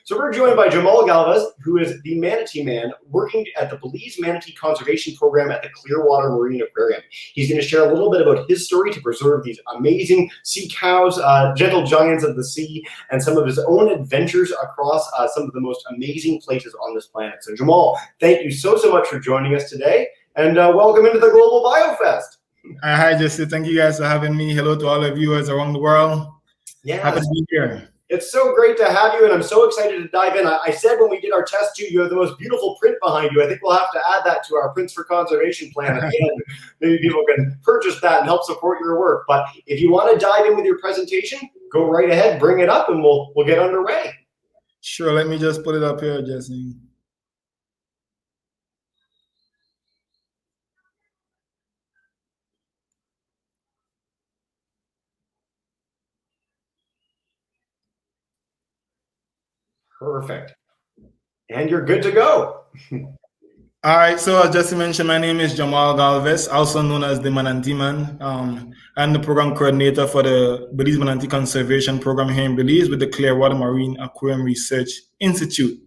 So we're joined by Jamal Galves, who is the manatee man working at the Belize Manatee Conservation Program at the Clearwater Marine Aquarium. He's going to share a little bit about his story to preserve these amazing sea cows, gentle giants of the sea, and some of his own adventures across some of the most amazing places on this planet. So Jamal, thank you so much for joining us today, and welcome into the Global BioFest. Hi, Jesse. Thank you guys for having me. Hello to all of viewers around the world. Yeah, happy to be here. It's so great to have you, and I'm so excited to dive in. I said when we did our test too, you have the most beautiful print behind you. I think we'll have to add that to our Prints for Conservation plan at the end. Maybe people can purchase that and help support your work. But if you want to dive in with your presentation, go right ahead, bring it up, and we'll get underway. Sure. Let me just put it up here, Jesse. Perfect. And you're good to go. All right. So as Jesse mentioned, my name is Jamal Galves, also known as the Manatee Man. I'm the program coordinator for the Belize Manatee Conservation Program here in Belize with the Clearwater Marine Aquarium Research Institute.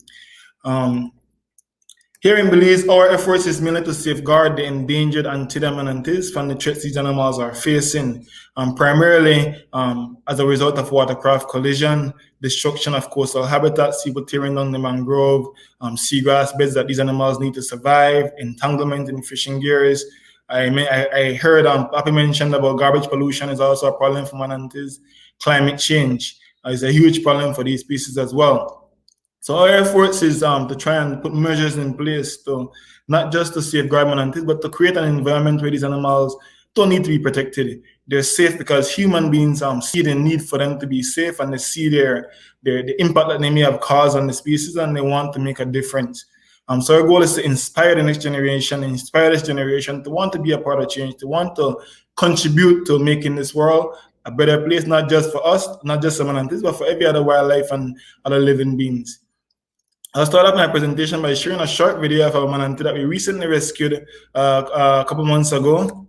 Here in Belize, our efforts is mainly to safeguard the endangered Anthidian manatees from the threats these animals are facing, primarily as a result of watercraft collision, destruction of coastal habitats, people tearing down the mangrove, seagrass beds that these animals need to survive, entanglement in fishing gears. I heard Papi mentioned about garbage pollution is also a problem for manatees. Climate change is a huge problem for these species as well. So our efforts is to try and put measures in place to not just to safeguard manatees, but to create an environment where these animals don't need to be protected. They're safe because human beings see the need for them to be safe, and they see the impact that they may have caused on the species, and they want to make a difference. So our goal is to inspire the next generation, inspire this generation to want to be a part of change, to want to contribute to making this world a better place, not just for us, not just for manatees, but for every other wildlife and other living beings. I'll start off my presentation by sharing a short video of a manatee that we recently rescued a couple months ago.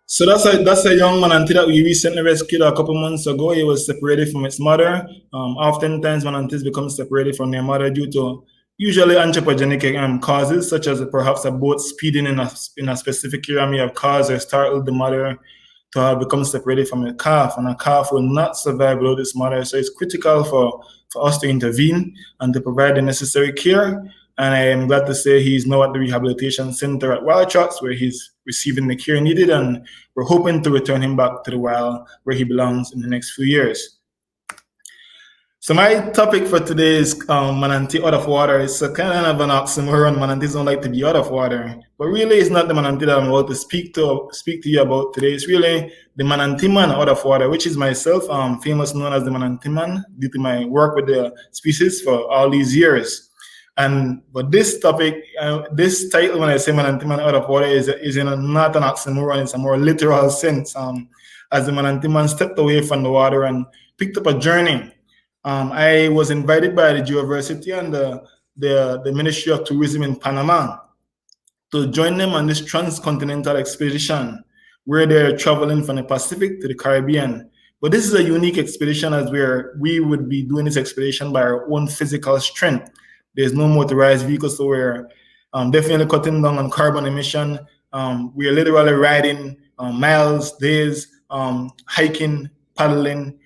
So that's a young manatee that we recently rescued a couple months ago. He was separated from its mother. Oftentimes, manatees become separated from their mother due to usually anthropogenic causes, such as perhaps a boat speeding in a specific area may have caused or startled the mother to have become separated from a calf, and a calf will not survive without its mother. So it's critical for us to intervene and to provide the necessary care. And I am glad to say he's now at the rehabilitation center at Wild Trots, where he's receiving the care needed, and we're hoping to return him back to the wild where he belongs in the next few years. So my topic for today is manatee out of water. It's a kind of an oxymoron. Manatees don't like to be out of water, but really it's not the manatee that I'm about to speak to you about today. It's really the manatee man out of water, which is myself, famous known as the Manatee Man due to my work with the species for all these years. But this topic, this title, when I say manatee man out of water, is not an oxymoron. It's a more literal sense. As the manatee man stepped away from the water and picked up a journey. I was invited by the University and the Ministry of Tourism in Panama to join them on this transcontinental expedition where they're traveling from the Pacific to the Caribbean. But this is a unique expedition as we would be doing this expedition by our own physical strength. There's no motorized vehicles, so we're definitely cutting down on carbon emission. We are literally riding miles, days, hiking, paddling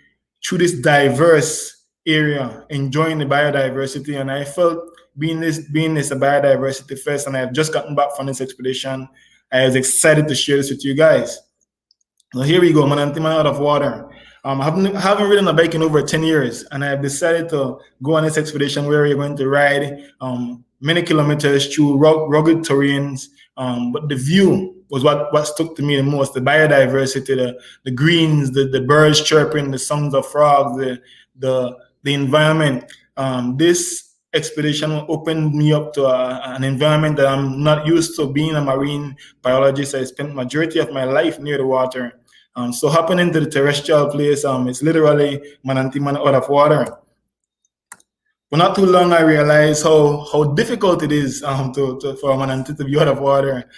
through this diverse area, enjoying the biodiversity. And I felt being this a biodiversity fest, and I have just gotten back from this expedition, I was excited to share this with you guys. So here we go, Manatee Man out of water. I haven't ridden a bike in over 10 years, and I have decided to go on this expedition where we're going to ride many kilometers through rugged terrains. But the view was what stuck to me the most: the biodiversity, the greens, the birds chirping, the songs of frogs, the environment. This expedition opened me up to an environment that I'm not used to. Being a marine biologist, I spent majority of my life near the water. So hopping into the terrestrial place, it's literally Manatee Man out of water. But not too long, I realized how difficult it is for a manatee to be out of water.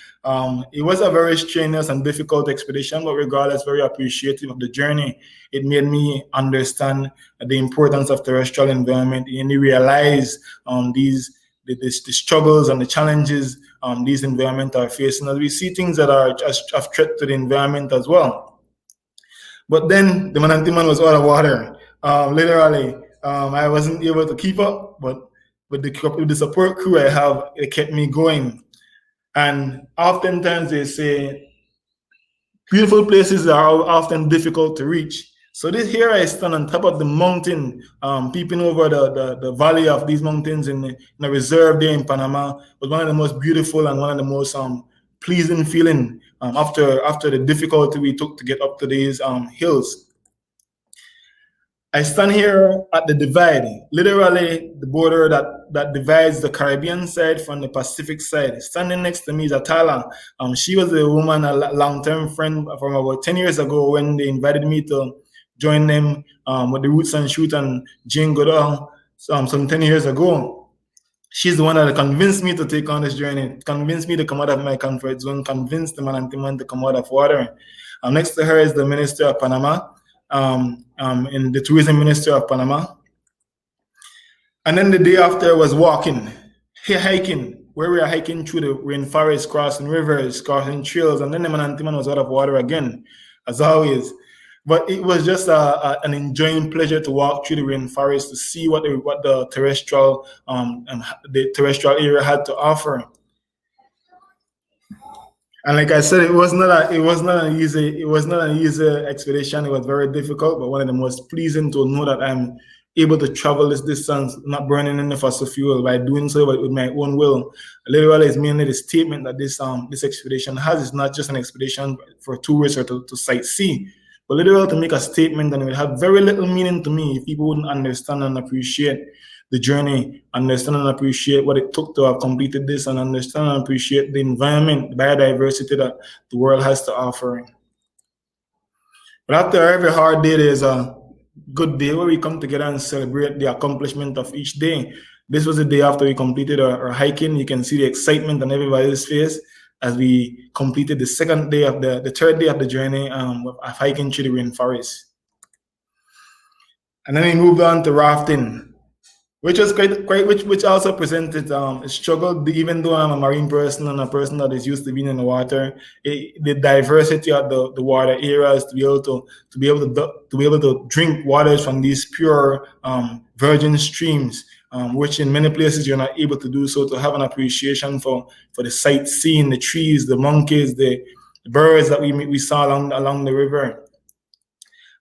It was a very strenuous and difficult expedition, but regardless, very appreciative of the journey. It made me understand the importance of terrestrial environment, and you realize the struggles and the challenges these environments are facing, as we see things that are a threat to the environment as well. But then the Manatee Man was out of water, literally. I wasn't able to keep up, but with the support crew I have, it kept me going. And oftentimes they say beautiful places are often difficult to reach. So here I stand on top of the mountain, peeping over the valley of these mountains in a reserve there in Panama. Was one of the most beautiful and one of the most pleasing feeling after the difficulty we took to get up to these hills. I stand here at the divide, literally the border that divides the Caribbean side from the Pacific side. Standing next to me is Atala. She was a woman, a long-term friend from about 10 years ago when they invited me to join them with the Roots and Shoot and Jane Goodall some 10 years ago. She's the one that convinced me to take on this journey, convinced me to come out of my comfort zone, convinced the Manatee Man to come out of water. Next to her is the Minister of Panama. In the tourism minister of Panama. And then the day after was hiking, where we are hiking through the rainforest, crossing rivers, crossing trails, and then the Manatee Man was out of water again, as always. But it was just an enjoying pleasure to walk through the rainforest to see what the terrestrial area had to offer. And like I said, it was not an easy expedition. It was very difficult, but one of the most pleasing to know that I'm able to travel this distance, not burning any fossil fuel, by doing so with my own will. Literally, it's mainly the statement that this expedition has. It's not just an expedition for tourists or to sightsee, but literally to make a statement, and it would have very little meaning to me if people wouldn't understand and appreciate the journey, understand and appreciate what it took to have completed this, and understand and appreciate the environment, the biodiversity that the world has to offer. But after every hard day, there's a good day where we come together and celebrate the accomplishment of each day. This was the day after we completed our hiking. You can see the excitement on everybody's face as we completed the third day of the journey of hiking through the rainforest. And then we moved on to rafting, which was which also presented a struggle. Even though I'm a marine person and a person that is used to being in the water, the diversity of the water areas, to be able to drink waters from these pure virgin streams, which in many places you're not able to do so. To have an appreciation for the sightseeing, the trees, the monkeys, the birds that we saw along the river.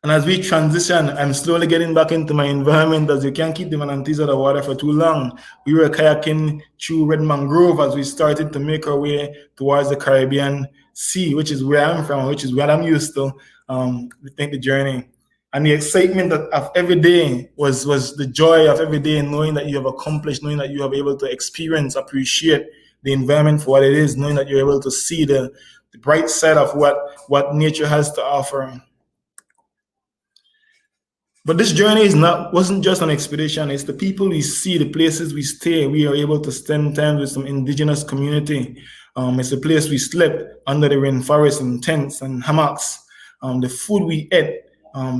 And as we transition, I'm slowly getting back into my environment, as you can't keep the manatees out of water for too long. We were kayaking through Red Mangrove as we started to make our way towards the Caribbean Sea, which is where I'm from, which is what I'm used to. We take the journey. And the excitement of every day was the joy of every day, knowing that you have accomplished, knowing that you have able to experience, appreciate the environment for what it is, knowing that you're able to see the bright side of what nature has to offer. But this journey wasn't just an expedition. It's the people we see, the places we stay. We are able to spend time with some indigenous community. It's a place we slept under the rainforest in tents and hammocks. The food we ate,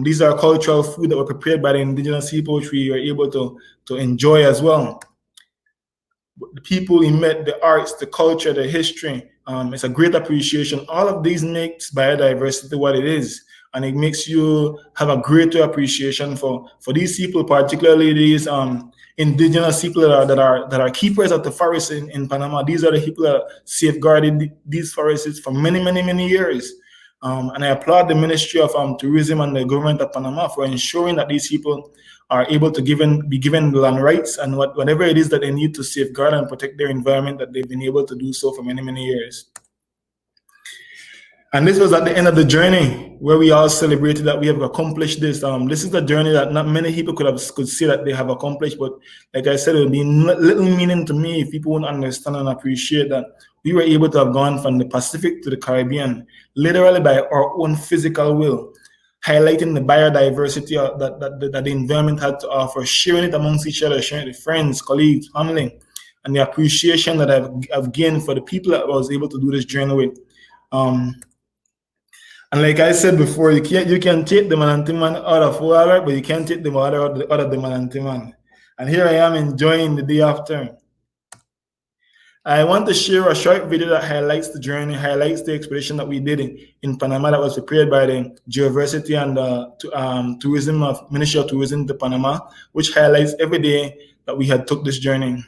these are cultural food that were prepared by the indigenous people, which we are able to enjoy as well. The people we met, the arts, the culture, the history, it's a great appreciation. All of these makes biodiversity what it is. And it makes you have a greater appreciation for these people, particularly these indigenous people that are keepers of the forests in Panama. These are the people that safeguarded these forests for many years. And I applaud the Ministry of Tourism and the government of Panama for ensuring that these people are able to be given land rights and whatever it is that they need to safeguard and protect their environment, that they've been able to do so for many years. And this was at the end of the journey where we all celebrated that we have accomplished this. This is a journey that not many people could say that they have accomplished, but like I said, it would be little meaning to me if people wouldn't understand and appreciate that we were able to have gone from the Pacific to the Caribbean, literally by our own physical will, highlighting the biodiversity that the environment had to offer, sharing it amongst each other, sharing it with friends, colleagues, family, and the appreciation that I've gained for the people that I was able to do this journey with. And like I said before, you can take the Manatee man out of water, but you can't take the water out of the Manatee man. And here I am enjoying the day after. I want to share a short video that highlights the journey, highlights the expedition that we did in Panama that was prepared by the Geoversity and the Ministry of Tourism to Panama, which highlights every day that we had took this journey.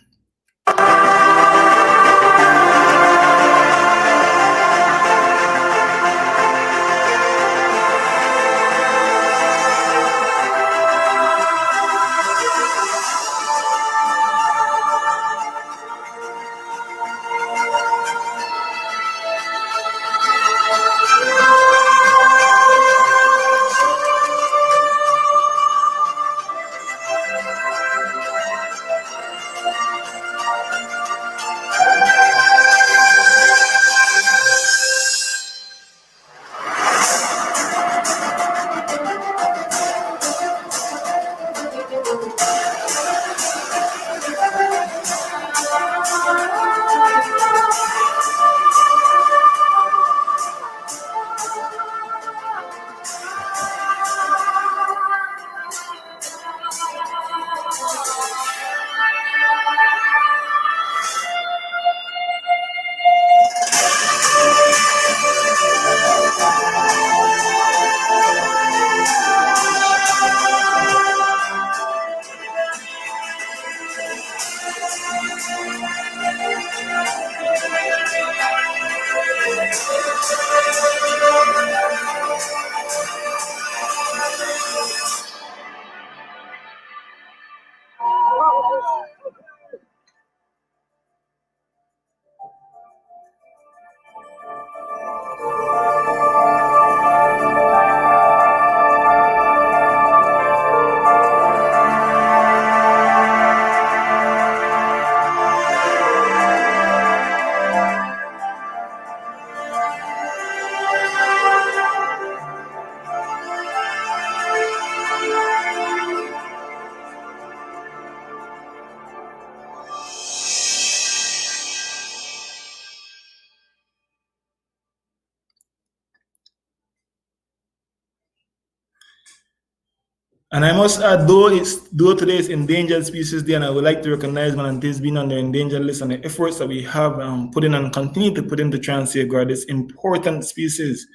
And I must add, though today is Endangered Species Day, and I would like to recognize manatees being on the endangered list and the efforts that we have put in and continue to put in to try and safeguard this important species.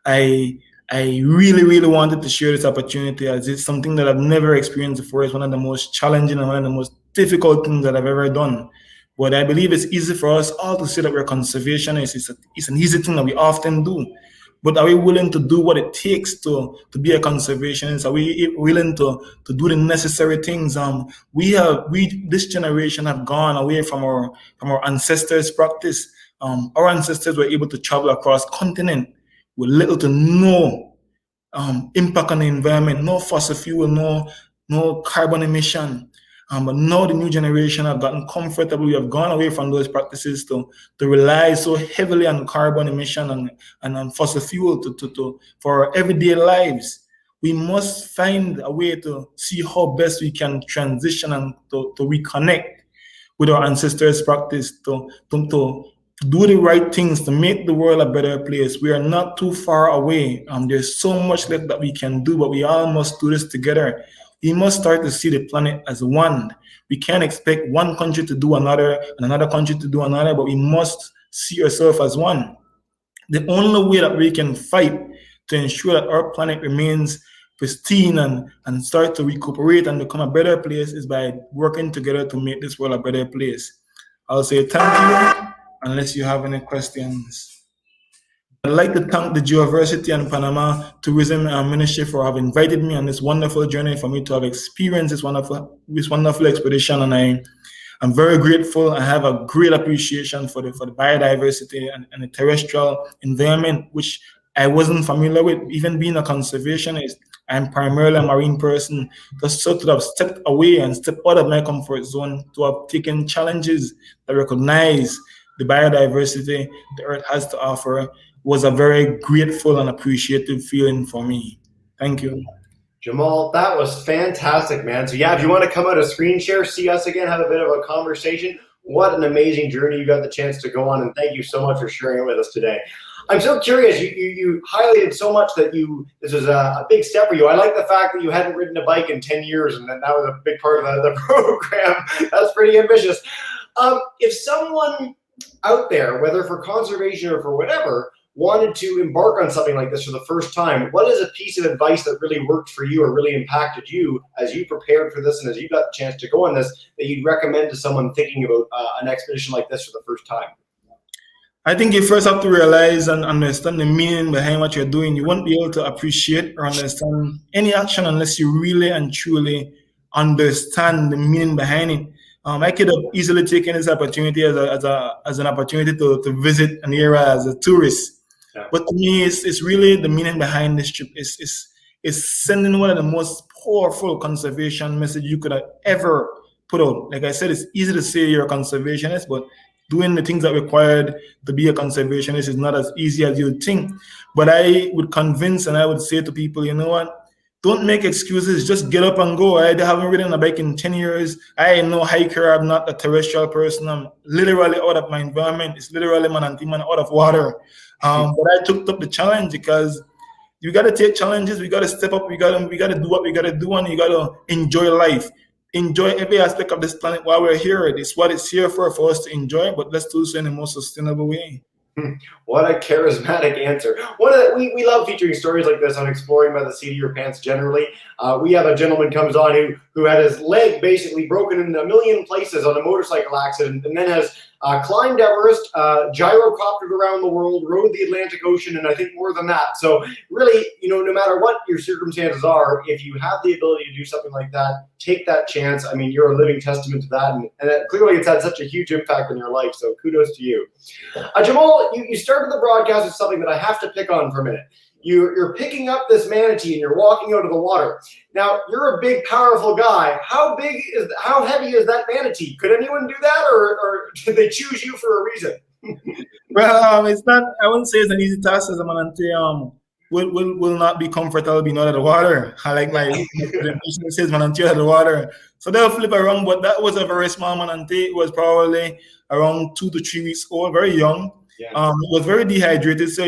I really wanted to share this opportunity, as it's something that I've never experienced before. It's one of the most challenging and one of the most difficult things that I've ever done. But I believe it's easy for us all to say that we're conservationists. It's an easy thing that we often do. But are we willing to do what it takes to be a conservationist? Are we willing to do the necessary things? This generation have gone away from our ancestors' practice. Our ancestors were able to travel across continent with little to no impact on the environment, no fossil fuel, no carbon emission. But now the new generation have gotten comfortable. We have gone away from those practices to rely so heavily on carbon emission and on fossil fuel for our everyday lives. We must find a way to see how best we can transition and to reconnect with our ancestors' practice, to do the right things to make the world a better place. We are not too far away. There's so much left that we can do, but we all must do this together. We must start to see the planet as one. We can't expect one country to do another and another country to do another, but we must see ourselves as one. The only way that we can fight to ensure that our planet remains pristine and start to recuperate and become a better place is by working together to make this world a better place. I'll say thank you unless you have any questions. I'd like to thank the University and Panama Tourism Ministry for having invited me on this wonderful journey for me to have experienced this wonderful expedition, and I'm very grateful. I have a great appreciation for the biodiversity and the terrestrial environment, which I wasn't familiar with. Even being a conservationist, I'm primarily a marine person. Just sort of have stepped away and stepped out of my comfort zone to have taken challenges that recognize the biodiversity the earth has to offer was a very grateful and appreciative feeling for me. Thank you. Jamal, that was fantastic, man. So yeah, if you want to come out a screen share, see us again, have a bit of a conversation. What an amazing journey you got the chance to go on, and thank you so much for sharing it with us today. I'm so curious. You highlighted so much that this was a big step for you. I like the fact that you hadn't ridden a bike in 10 years, and that was a big part of the program. That's pretty ambitious. If someone out there, whether for conservation or for whatever, wanted to embark on something like this for the first time, what is a piece of advice that really worked for you or really impacted you as you prepared for this and as you got the chance to go on this that you'd recommend to someone thinking about an expedition like this for the first time? I think you first have to realize and understand the meaning behind what you're doing. You won't be able to appreciate or understand any action unless you really and truly understand the meaning behind it. I could have easily taken this opportunity as an opportunity to visit an area as a tourist. Yeah. But to me, it's really the meaning behind this trip. Is sending one of the most powerful conservation message you could have ever put out. Like I said, it's easy to say you're a conservationist, but doing the things that are required to be a conservationist is not as easy as you'd think. But I would convince and I would say to people, you know what? Don't make excuses. Just get up and go. I haven't ridden a bike in 10 years. I am no hiker. I'm not a terrestrial person. I'm literally out of my environment. It's literally Manatee man out of water. But I took up the challenge because you got to take challenges. We got to step up. We got to do what we got to do, and you got to enjoy life. Enjoy every aspect of this planet while we're here. It's what it's here for us to enjoy, but let's do so in the most sustainable way. What a charismatic answer. We love featuring stories like this on Exploring by the Seat of Your Pants generally. We have a gentleman comes on who had his leg basically broken in a million places on a motorcycle accident and then has climbed Everest, gyrocoptered around the world, rode the Atlantic Ocean, and I think more than that. So really, no matter what your circumstances are, if you have the ability to do something like that, take that chance. I mean, you're a living testament to that, and clearly it's had such a huge impact on your life, so kudos to you. Jamal, you started the broadcast with something that I have to pick on for a minute. You're picking up this manatee and you're walking out of the water. Now, you're a big, powerful guy. How heavy is that manatee? Could anyone do that, or did they choose you for a reason? Well, it's not. I wouldn't say it's an easy task as a manatee. Will not be comfortable being out of the water. I like my presentation says manatee out of the water. So they'll flip around, but that was a very small manatee. It was probably around 2 to 3 weeks old, very young. Yeah. It was very dehydrated, so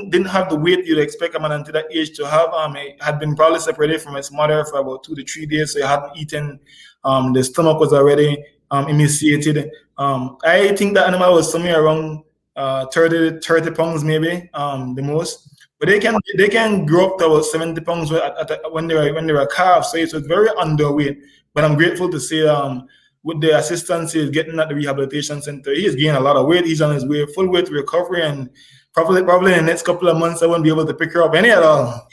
didn't have the weight you'd expect a manatee that age to have. It had been probably separated from its mother for about 2 to 3 days, so it hadn't eaten. The stomach was already emaciated. I think the animal was somewhere around 30 pounds maybe, the most. But they can grow up to about 70 pounds when they were calves, so it was very underweight. But I'm grateful to say with the assistance he's getting at the rehabilitation center, he's gained a lot of weight. He's on his way, full weight recovery, and probably in the next couple of months I won't be able to pick her up any at all.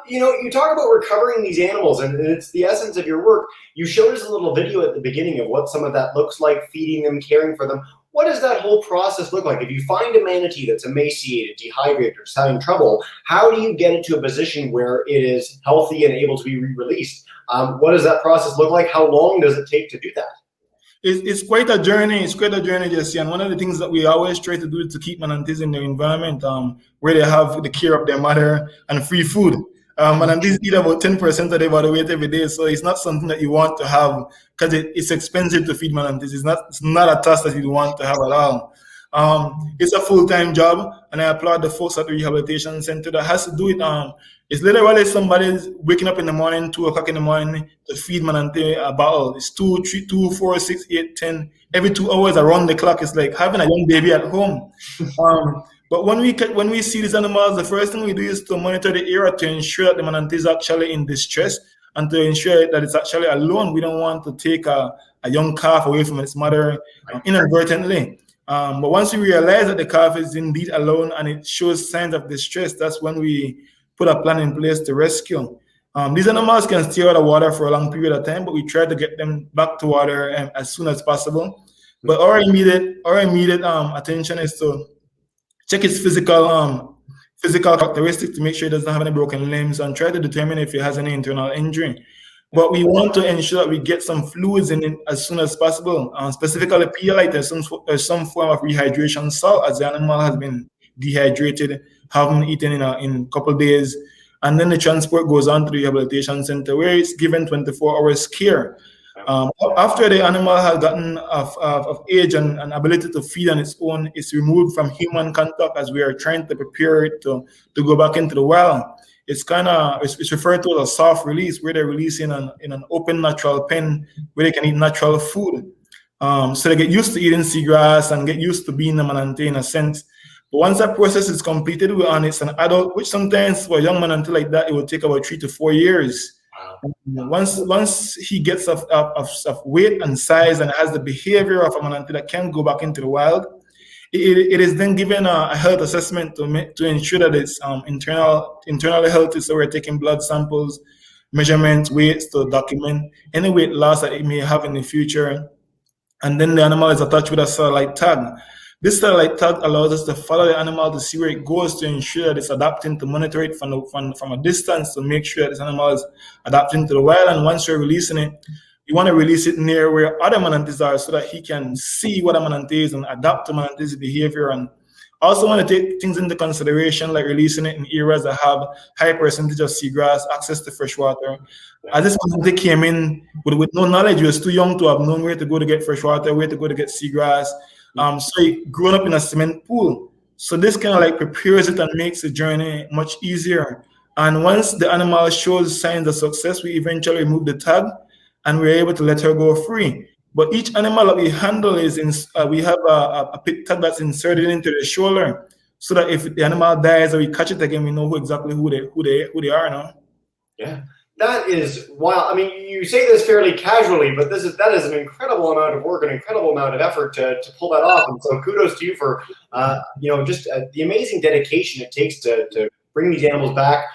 You talk about recovering these animals, and it's the essence of your work. You showed us a little video at the beginning of what some of that looks like, feeding them, caring for them. What does that whole process look like? If you find a manatee that's emaciated, dehydrated, or having trouble, how do you get it to a position where it is healthy and able to be re-released? What does that process look like? How long does it take to do that? It's quite a journey. It's quite a journey, Jesse. And one of the things that we always try to do is to keep manatees in their environment where they have the care of their mother and free food. Manatees eat about 10% of their body weight every day, so it's not something that you want to have because it's expensive to feed manatees. It's not a task that you want to have at all. It's a full-time job, and I applaud the folks at the rehabilitation center that has to do it. It's literally somebody's waking up in the morning, 2 o'clock in the morning, to feed manatee a bottle. It's 2, 3, 2, 4, 6, 8, 10. Every 2 hours around the clock. It's like having a young baby at home. But when we see these animals, the first thing we do is to monitor the area to ensure that the manatee is actually in distress and to ensure that it's actually alone. We don't want to take a young calf away from its mother inadvertently. But once we realize that the calf is indeed alone and it shows signs of distress, that's when we put a plan in place to rescue. These animals can stay out of water for a long period of time, but we try to get them back to water as soon as possible. But our immediate attention is to check its physical characteristics to make sure it doesn't have any broken limbs and try to determine if it has any internal injury. But we want to ensure that we get some fluids in it as soon as possible, specifically Pedialyte or some form of rehydration salt as the animal has been dehydrated, haven't eaten in a couple of days. And then the transport goes on to the rehabilitation center where it's given 24 hours care. After the animal has gotten of age and ability to feed on its own, it's removed from human contact as we are trying to prepare it to go back into the wild. It's referred to as a soft release, where they're releasing in an open natural pen where they can eat natural food. So they get used to eating seagrass and get used to being a manatee in a sense. But once that process is completed and it's an adult, which sometimes for a young manatee like that, it will take about 3 to 4 years. Once he gets of weight and size and has the behavior of a manatee that can go back into the wild, it is then given a health assessment to ensure that its internal health is. So we're taking blood samples, measurements, weights to document any weight loss that it may have in the future. And then the animal is attached with a satellite tag. This satellite tag allows us to follow the animal to see where it goes to ensure that it's adapting, to monitor it from a distance to make sure that this animal is adapting to the wild. And once you're releasing it, you want to release it near where other manatees are so that he can see what a manatee is and adapt to manatee's behavior. And also want to take things into consideration like releasing it in areas that have high percentage of seagrass, access to fresh water. As this manatee came in with no knowledge, he was too young to have known where to go to get fresh water, where to go to get seagrass. So he grown up in a cement pool. So this kind of like prepares it and makes the journey much easier. And once the animal shows signs of success, we eventually remove the tag and we're able to let her go free. But each animal that we handle we have a pit tag that's inserted into the shoulder, so that if the animal dies or we catch it again, we know exactly who they are now. Yeah. That is wild. I mean, you say this fairly casually, but that is an incredible amount of work, an incredible amount of effort to pull that off. And so, kudos to you for just the amazing dedication it takes to bring these animals back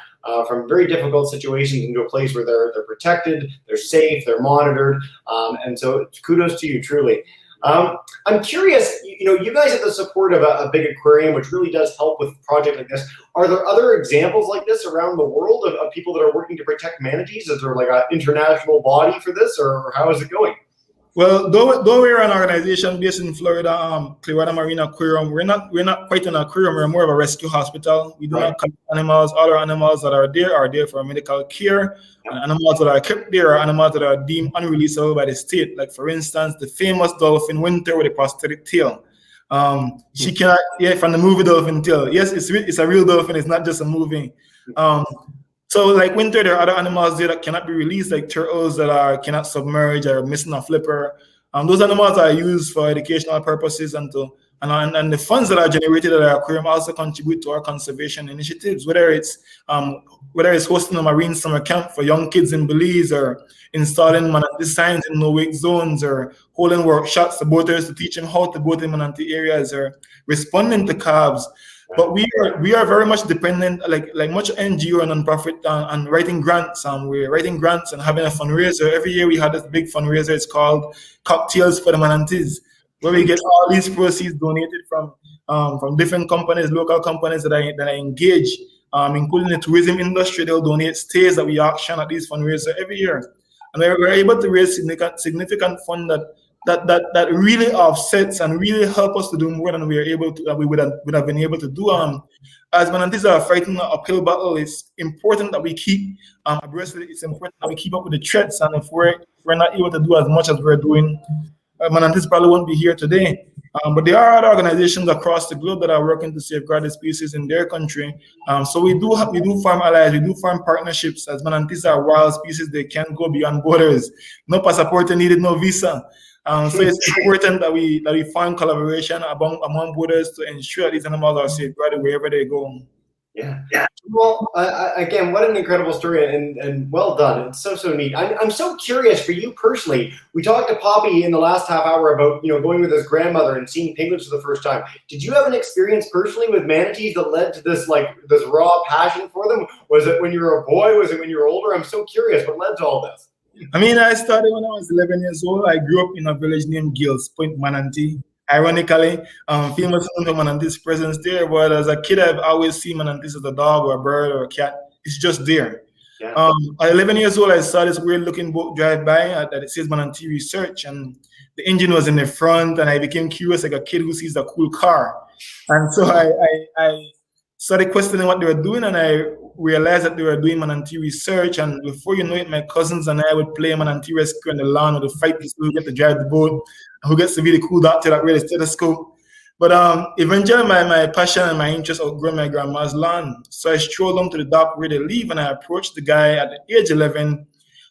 from very difficult situations into a place where they're protected, they're safe, they're monitored, and so kudos to you, truly. I'm curious, you guys have the support of a big aquarium, which really does help with a project like this. Are there other examples like this around the world of people that are working to protect manatees? Is there like an international body for this, or how is it going? Well, though we're an organization based in Florida, Clearwater Marine Aquarium, we're not quite an aquarium. We're more of a rescue hospital. We do not collect animals. All our animals that are there for medical care. And animals that are kept there are animals that are deemed unreleasable by the state. Like for instance, the famous dolphin Winter with a prosthetic tail. She cannot, from the movie Dolphin Tail. Yes, it's a real dolphin. It's not just a movie. So like Winter, there are other animals there that cannot be released, like turtles that cannot submerge or missing a flipper. Those animals are used for educational purposes and the funds that are generated at our aquarium also contribute to our conservation initiatives, whether it's hosting a marine summer camp for young kids in Belize, or installing manatee signs in no-wake zones, or holding workshops for boaters to teach them how to boat in manatee areas, or responding to calves. But we are very much dependent, like much NGO and nonprofit, on writing grants. We're writing grants and having a fundraiser. Every year we have this big fundraiser. It's called Cocktails for the Manatees, where we get all these proceeds donated from different companies, local companies that are engaged, including the tourism industry. They'll donate stays that we auction at these fundraisers every year, and we're able to raise significant fund that really offsets and really help us to do more than we would have been able to do. As manatees are fighting an uphill battle, it's important that we keep abreast of it. It's important that we keep up with the threats, and if we're not able to do as much as we're doing, manatees probably won't be here today. But there are other organizations across the globe that are working to safeguard the species in their country. So we do farm allies, we do farm partnerships. As manatees are wild species, they can't go beyond borders. No passport needed, no visa. So it's important that we find collaboration among borders to ensure that these animals are safeguarded wherever they go. Yeah. Well, again, what an incredible story, and well done. It's so neat. I'm so curious for you personally. We talked to Poppy in the last half hour about going with his grandmother and seeing penguins for the first time. Did you have an experience personally with manatees that led to this this raw passion for them? Was it when you were a boy? Was it when you were older? I'm so curious. What led to all this? I mean, I started when I was 11 years old. I grew up in a village named Galves, Manatee. Ironically, famous for Manatee's presence there. But as a kid, I've always seen Manatees as a dog or a bird or a cat. It's just there. Yeah. At 11 years old, I saw this weird-looking boat drive by that it says Manatee Research, and the engine was in the front, and I became curious like a kid who sees a cool car. And so I started questioning what they were doing, and I realized that they were doing Manatee Research. And before you know it, my cousins and I would play Manatee Rescue on the lawn or the fight who get to drive the boat, who gets to be the cool doctor that really stethoscope. But eventually my passion and my interest outgrew my grandma's lawn. So I strolled down to the dock where they live, and I approached the guy at the age 11,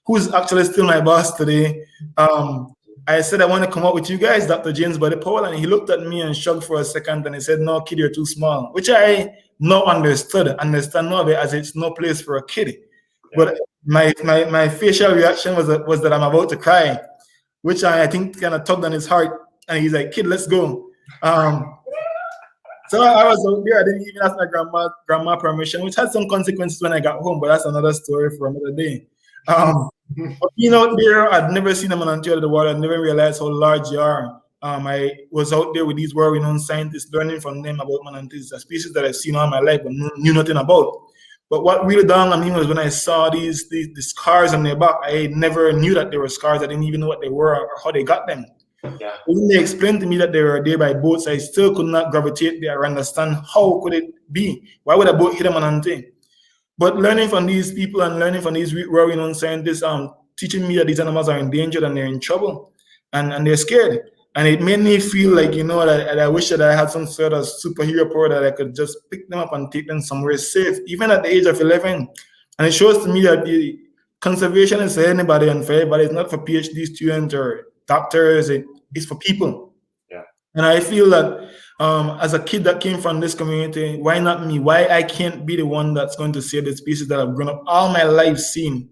who's actually still my boss today. I said, I want to come out with you guys, Dr. James Buddy Powell. And he looked at me and shrugged for a second, and he said, no, kid, you're too small, which I now understand now as it's no place for a kid. Yeah. But my facial reaction was that I'm about to cry, which I think kind of tugged on his heart. And he's like, kid, let's go. So I was out there. I didn't even ask my grandma permission, which had some consequences when I got home, but that's another story for another day. But being out there, I'd never seen a manatee out of the water. I never realized how large they are. I was out there with these world-renowned scientists, learning from them about manatees, a species that I've seen all my life but knew nothing about. But what really dawned on me was when I saw these scars on their back. I never knew that they were scars. I didn't even know what they were or how they got them. Yeah. When they explained to me that they were there by boats, I still could not gravitate there or understand how could it be. Why would a boat hit a manatee? But learning from these people and learning from these world-renowned scientists, teaching me that these animals are endangered and they're in trouble and they're scared. And it made me feel like, that I wish that I had some sort of superhero power that I could just pick them up and take them somewhere safe, even at the age of 11. And it shows to me that the conservation is for anybody and for everybody. It's not for PhD students or doctors. It's for people. Yeah. And I feel that as a kid that came from this community, why not me? Why I can't be the one that's going to save the species that I've grown up all my life seeing?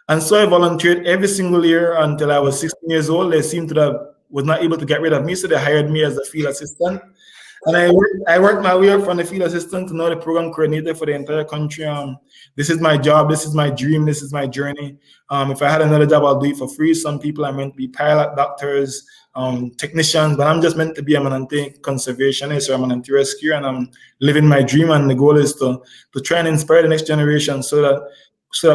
And so I volunteered every single year until I was 16 years old. They seemed to have was not able to get rid of me, so they hired me as a field assistant. And I worked my way up from the field assistant to now the program coordinator for the entire country. This is my job, this is my dream, this is my journey. If I had another job, I'll do it for free. Some people are meant to be pilot, doctors, technicians, but I'm just meant to be a manatee conservationist or a manatee rescuer, and I'm living my dream. And the goal is to try and inspire the next generation so that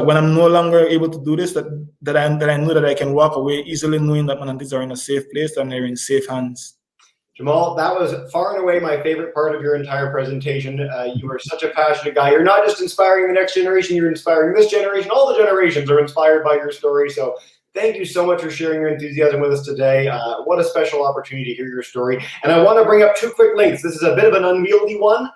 when I'm no longer able to do this, that I know that I can walk away easily knowing that manatees are in a safe place and they're in safe hands. Jamal, that was far and away my favorite part of your entire presentation. You are such a passionate guy. You're not just inspiring the next generation, you're inspiring this generation. All the generations are inspired by your story. So thank you so much for sharing your enthusiasm with us today. What a special opportunity to hear your story. And I want to bring up two quick links. This is a bit of an unwieldy one.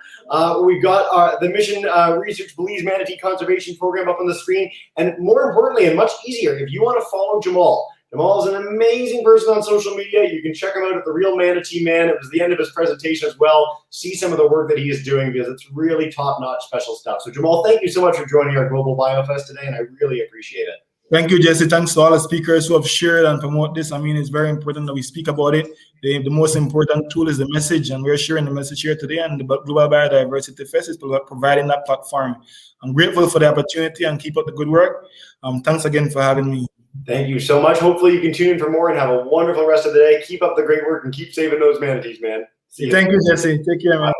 We've got the Mission Research Belize Manatee Conservation Program up on the screen. And more importantly, and much easier, if you want to follow Jamal. Jamal is an amazing person on social media. You can check him out at The Real Manatee Man. It was the end of his presentation as well. See some of the work that he is doing because it's really top-notch special stuff. So Jamal, thank you so much for joining our Global BioFest today, and I really appreciate it. Thank you, Jesse. Thanks to all the speakers who have shared and promote this. I mean, it's very important that we speak about it. The most important tool is the message, and we're sharing the message here today. And the Global Biodiversity Fest is providing that platform. I'm grateful for the opportunity and keep up the good work. Thanks again for having me. Thank you so much. Hopefully you can tune in for more and have a wonderful rest of the day. Keep up the great work and keep saving those manatees, man. Thank you, Jesse. Take care, man.